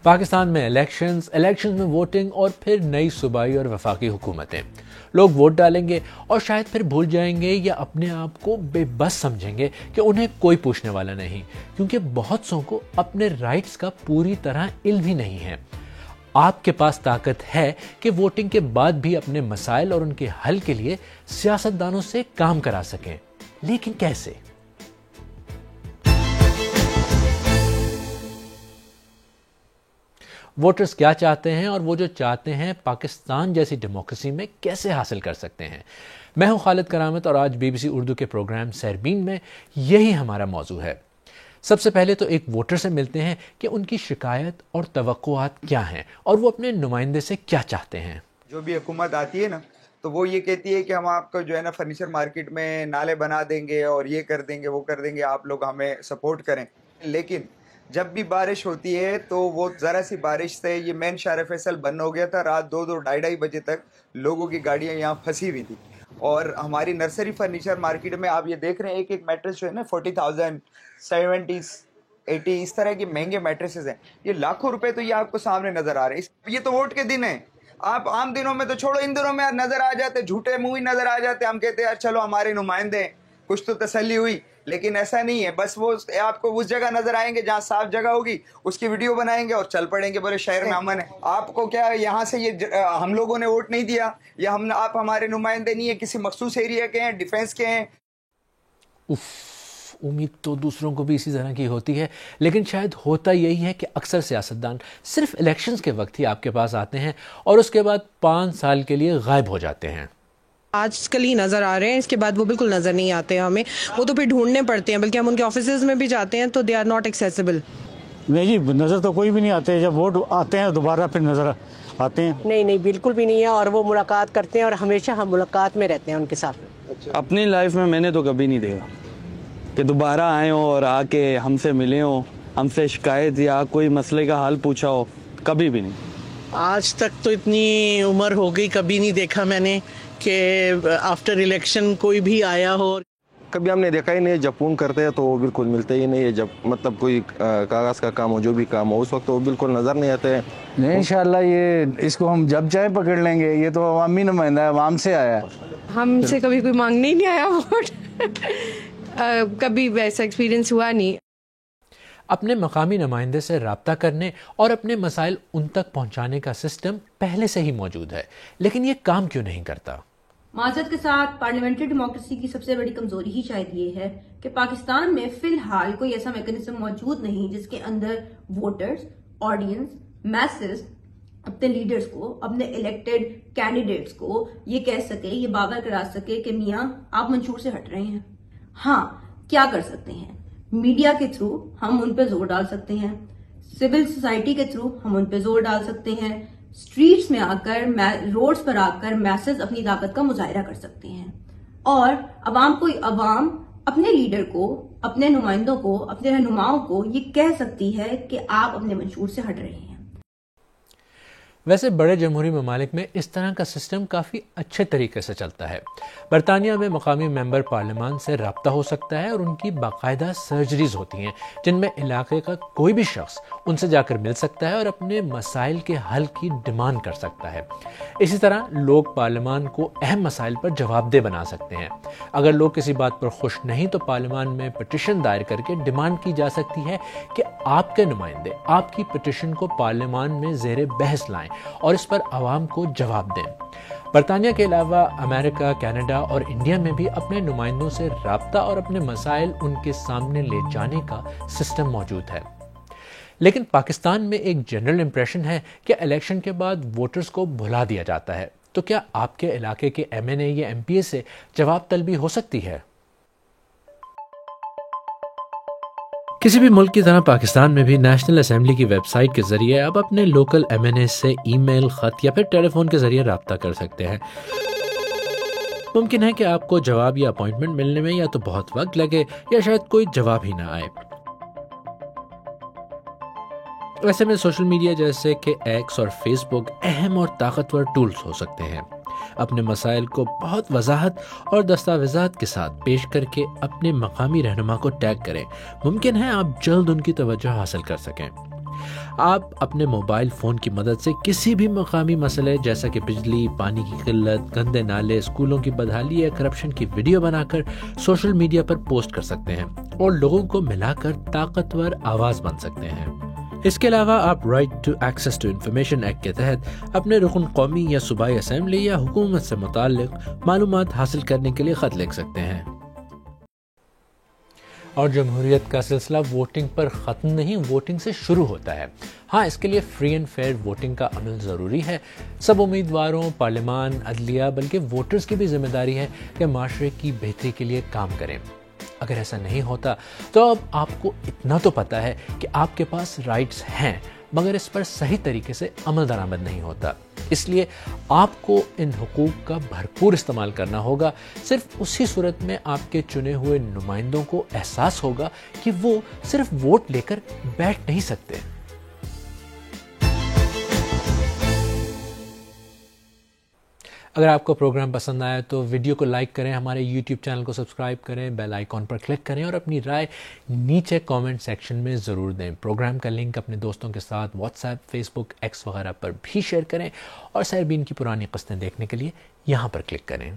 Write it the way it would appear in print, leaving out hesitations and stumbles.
پاکستان میں الیکشنز میں ووٹنگ اور پھر نئی صوبائی اور وفاقی حکومتیں. لوگ ووٹ ڈالیں گے اور شاید پھر بھول جائیں گے یا اپنے آپ کو بے بس سمجھیں گے کہ انہیں کوئی پوچھنے والا نہیں، کیونکہ بہت سو کو اپنے رائٹس کا پوری طرح علم ہی نہیں ہے. آپ کے پاس طاقت ہے کہ ووٹنگ کے بعد بھی اپنے مسائل اور ان کے حل کے لیے سیاستدانوں سے کام کرا سکیں، لیکن کیسے؟ ووٹرز کیا چاہتے ہیں اور وہ جو چاہتے ہیں پاکستان جیسی ڈیموکریسی میں کیسے حاصل کر سکتے ہیں؟ میں ہوں خالد کرامت اور آج BBC اردو کے پروگرام سیربین میں یہی ہمارا موضوع ہے. سب سے پہلے تو ایک ووٹر سے ملتے ہیں کہ ان کی شکایت اور توقعات کیا ہیں اور وہ اپنے نمائندے سے کیا چاہتے ہیں. جو بھی حکومت آتی ہے نا تو وہ یہ کہتی ہے کہ ہم آپ کو جو ہے نا فرنیچر مارکیٹ میں نالے بنا دیں گے اور یہ کر دیں گے وہ کر دیں گے، آپ لوگ ہمیں سپورٹ کریں. لیکن جب بھی بارش ہوتی ہے تو وہ ذرا سی بارش سے یہ مین شارع فیصل بند ہو گیا تھا. رات 2-2 بجے تک لوگوں کی گاڑیاں یہاں پھنسی ہوئی تھی. اور ہماری نرسری فرنیچر مارکیٹ میں آپ یہ دیکھ رہے ہیں ایک میٹرس جو ہے نا 40,000 70 80 اس طرح کے مہنگے میٹریسز ہیں. یہ لاکھوں روپے تو یہ آپ کو سامنے نظر آ رہے ہیں. یہ تو ووٹ کے دن ہیں. آپ عام دنوں میں تو چھوڑو، ان دنوں میں نظر آ جاتے، جھوٹے منہ ہی نظر آ جاتے. ہم کہتے ہیں یار چلو ہمارے نمائندے کچھ تو تسلی ہوئی، لیکن ایسا نہیں ہے. بس وہ آپ کو اس جگہ نظر آئیں گے جہاں صاف جگہ ہوگی، اس کی ویڈیو بنائیں گے اور چل پڑیں گے، بولے شہر میں امن ہے. آپ کو کیا یہاں سے یہ ہم لوگوں نے ووٹ نہیں دیا یا آپ ہمارے نمائندے نہیں ہیں، کسی مخصوص ایریا کے ہیں، ڈیفینس کے ہیں. امید تو دوسروں کو بھی اسی طرح کی ہوتی ہے، لیکن شاید ہوتا یہی ہے کہ اکثر سیاستدان صرف الیکشنز کے وقت ہی آپ کے پاس آتے ہیں اور اس کے بعد 5 سال کے لیے غائب ہو جاتے ہیں. آج کل ہی نظر آ رہے ہیں، اس کے بعد وہ بالکل نظر نہیں آتے ہمیں. وہ تو پھر ڈھونڈنے پڑتے ہیں، بلکہ ہم ان کے آفیسز میں بھی جاتے ہیں تو دے آر ناٹ ایکسیسیبل. نہیں جی، نظر تو کوئی بھی نہیں آتے. جب ووٹ آتے ہیں دوبارہ پھر نظر آتے ہیں. نہیں بالکل بھی نہیں ہے. اور وہ ملاقات کرتے ہیں اور ہمیشہ ہم ملاقات میں رہتے ہیں ان کے ساتھ. اپنی لائف میں نے تو کبھی نہیں دیکھا کہ دوبارہ آئے ہوں اور آ کے ہم سے ملے ہوں، ہم سے شکایت یا کوئی مسئلے کا حل پوچھا ہو. کبھی بھی نہیں. آج تک تو اتنی عمر ہو گئی، کبھی نہیں دیکھا میں نے کہ آفٹر الیکشن کوئی بھی آیا ہو. کبھی ہم نے دیکھا ہی نہیں. جب فون کرتے ہیں تو وہ بالکل ملتے ہی نہیں ہے. جب مطلب کوئی کاغذ کا کام ہو، جو بھی کام ہو، اس وقت وہ بالکل نظر نہیں آتے ہیں. نہیں انشاءاللہ یہ اس کو ہم جب چاہے پکڑ لیں گے. یہ تو عوامی نمائندہ ہے، عوام سے آیا ہے. ہم سے کبھی کوئی مانگنے ہی نہیں آیا ووٹ. کبھی ویسا ایکسپیرینس ہوا نہیں. اپنے مقامی نمائندے سے رابطہ کرنے اور اپنے مسائل ان تک پہنچانے کا سسٹم پہلے سے ہی موجود ہے، لیکن یہ کام کیوں نہیں کرتا؟ معذرت کے ساتھ پارلیمنٹری ڈیموکریسی کی سب سے بڑی کمزوری ہی شاید یہ ہے کہ پاکستان میں فی الحال کوئی ایسا میکانزم موجود نہیں جس کے اندر ووٹرز، آڈینس، میسز اپنے لیڈرز کو، اپنے الیکٹڈ کینڈیڈیٹس کو یہ کہہ سکے، یہ باور کرا سکے کہ میاں آپ منشور سے ہٹ رہے ہیں. ہاں کیا کر سکتے ہیں؟ میڈیا کے تھرو ہم ان پہ زور ڈال سکتے ہیں، سول سوسائٹی کے تھرو ہم ان پہ زور ڈال سکتے ہیں، اسٹریٹس میں آ کر، روڈز پر آ کر میسز اپنی طاقت کا مظاہرہ کر سکتے ہیں، اور عوام اپنے لیڈر کو، اپنے نمائندوں کو، اپنے رہنماؤں کو یہ کہہ سکتی ہے کہ آپ اپنے منشور سے ہٹ رہے ہیں. ویسے بڑے جمہوری ممالک میں اس طرح کا سسٹم کافی اچھے طریقے سے چلتا ہے. برطانیہ میں مقامی ممبر پارلیمان سے رابطہ ہو سکتا ہے اور ان کی باقاعدہ سرجریز ہوتی ہیں جن میں علاقے کا کوئی بھی شخص ان سے جا کر مل سکتا ہے اور اپنے مسائل کے حل کی ڈیمانڈ کر سکتا ہے. اسی طرح لوگ پارلیمان کو اہم مسائل پر جواب دہ بنا سکتے ہیں. اگر لوگ کسی بات پر خوش نہیں تو پارلیمان میں پٹیشن دائر کر کے ڈیمانڈ کی جا سکتی ہے کہ آپ کے نمائندے آپ کی پٹیشن کو پارلیمان میں زیر بحث لائیں اور اس پر عوام کو جواب دیں. برطانیہ کے علاوہ امریکہ، کینیڈا اور انڈیا میں بھی اپنے نمائندوں سے رابطہ اور اپنے مسائل ان کے سامنے لے جانے کا سسٹم موجود ہے. لیکن پاکستان میں ایک جنرل امپریشن ہے کہ الیکشن کے بعد ووٹرز کو بھلا دیا جاتا ہے. تو کیا آپ کے علاقے کے MNA یا MPA سے جواب طلبی ہو سکتی ہے؟ کسی بھی ملک کی طرح پاکستان میں بھی نیشنل اسمبلی کی ویب سائٹ کے ذریعے آپ اپنے لوکل MNA سے ای میل، خط یا پھر ٹیلی فون کے ذریعے رابطہ کر سکتے ہیں. ممکن ہے کہ آپ کو جواب یا اپوائنٹمنٹ ملنے میں یا تو بہت وقت لگے یا شاید کوئی جواب ہی نہ آئے. ایسے میں سوشل میڈیا جیسے کہ ایکس اور فیس بک اہم اور طاقتور ٹولز ہو سکتے ہیں. اپنے مسائل کو بہت وضاحت اور دستاویزات کے ساتھ پیش کر کے اپنے مقامی رہنما کو ٹیگ کریں. ممکن ہے آپ جلد ان کی توجہ حاصل کر سکیں. آپ اپنے موبائل فون کی مدد سے کسی بھی مقامی مسئلے جیسا کہ بجلی، پانی کی قلت، گندے نالے، اسکولوں کی بدحالی یا کرپشن کی ویڈیو بنا کر سوشل میڈیا پر پوسٹ کر سکتے ہیں اور لوگوں کو ملا کر طاقتور آواز بن سکتے ہیں۔ اس کے علاوہ آپ right to access to information act کے تحت اپنے رکن قومی یا صوبائی اسمبلی یا حکومت سے متعلق معلومات حاصل کرنے کے لیے خط لکھ سکتے ہیں۔ اور جمہوریت کا سلسلہ ووٹنگ پر ختم نہیں، ووٹنگ سے شروع ہوتا ہے۔ ہاں، اس کے لیے فری اینڈ فیئر ووٹنگ کا عمل ضروری ہے۔ سب امیدواروں، پارلیمان، عدلیہ بلکہ ووٹرز کی بھی ذمہ داری ہے کہ معاشرے کی بہتری کے لیے کام کریں۔ اگر ایسا نہیں ہوتا تو اب آپ کو اتنا تو پتہ ہے کہ آپ کے پاس رائٹس ہیں، مگر اس پر صحیح طریقے سے عمل درآمد نہیں ہوتا۔ اس لیے آپ کو ان حقوق کا بھرپور استعمال کرنا ہوگا۔ صرف اسی صورت میں آپ کے چنے ہوئے نمائندوں کو احساس ہوگا کہ وہ صرف ووٹ لے کر بیٹھ نہیں سکتے۔ اگر آپ کو پروگرام پسند آیا تو ویڈیو کو لائک کریں، ہمارے یوٹیوب چینل کو سبسکرائب کریں، بیل آئیکن پر کلک کریں اور اپنی رائے نیچے کامنٹ سیکشن میں ضرور دیں۔ پروگرام کا لنک اپنے دوستوں کے ساتھ واٹس ایپ، فیس بک، ایکس وغیرہ پر بھی شیئر کریں اور سیربین کی پرانی قسطیں دیکھنے کے لیے یہاں پر کلک کریں۔